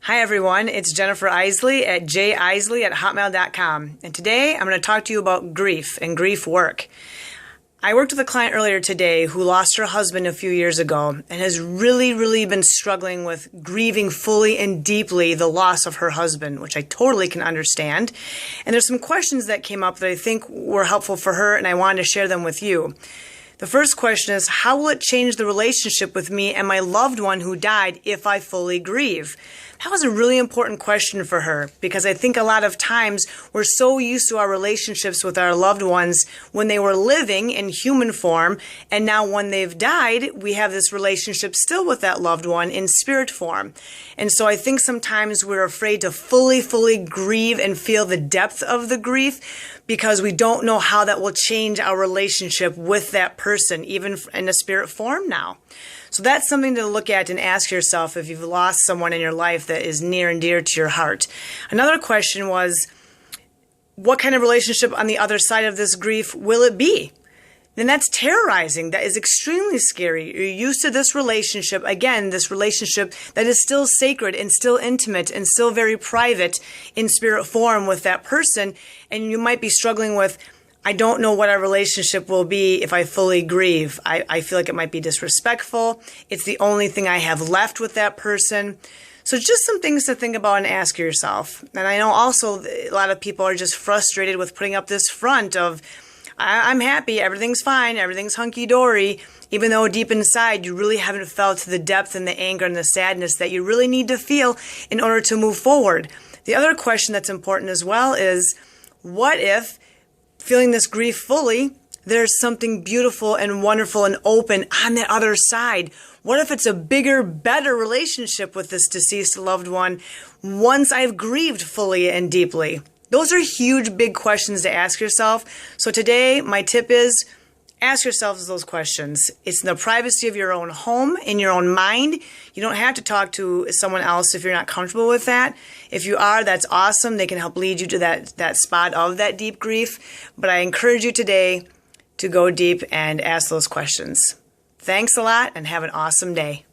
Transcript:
Hi everyone, it's Jennifer Isely at jisley@hotmail.com, and today I'm going to talk to you about grief and grief work. I worked with a client earlier today who lost her husband a few years ago and has really been struggling with grieving fully and deeply the loss of her husband, which I totally can understand. And there's some questions that came up that I think were helpful for her, and I wanted to share them with you. The first question is, how will it change the relationship with me and my loved one who died if I fully grieve? That was a really important question for her because I think a lot of times we're so used to our relationships with our loved ones when they were living in human form, and now when they've died, we have this relationship still with that loved one in spirit form. And so I think sometimes we're afraid to fully grieve and feel the depth of the grief because we don't know how that will change our relationship with that person, even in a spirit form now. So that's something to look at and ask yourself if you've lost someone in your life that is near and dear to your heart. Another question was, what kind of relationship on the other side of this grief will it be? Then that's terrorizing. That is extremely scary. You're used to this relationship, again, this relationship that is still sacred and still intimate and still very private in spirit form with that person, and you might be struggling with, I don't know what our relationship will be if I fully grieve. I feel like it might be disrespectful. It's the only thing I have left with that person. So just some things to think about and ask yourself. And I know also a lot of people are just frustrated with putting up this front of, I'm happy, everything's fine, everything's hunky-dory, even though deep inside you really haven't felt the depth and the anger and the sadness that you really need to feel in order to move forward. The other question that's important as well is, what if feeling this grief fully, there's something beautiful and wonderful and open on the other side? What if it's a bigger, better relationship with this deceased loved one once I've grieved fully and deeply? Those are huge, big questions to ask yourself. So today, my tip is, ask yourselves those questions. It's in the privacy of your own home, in your own mind. You don't have to talk to someone else if you're not comfortable with that. If you are, that's awesome. They can help lead you to that spot of that deep grief. But I encourage you today to go deep and ask those questions. Thanks a lot and have an awesome day.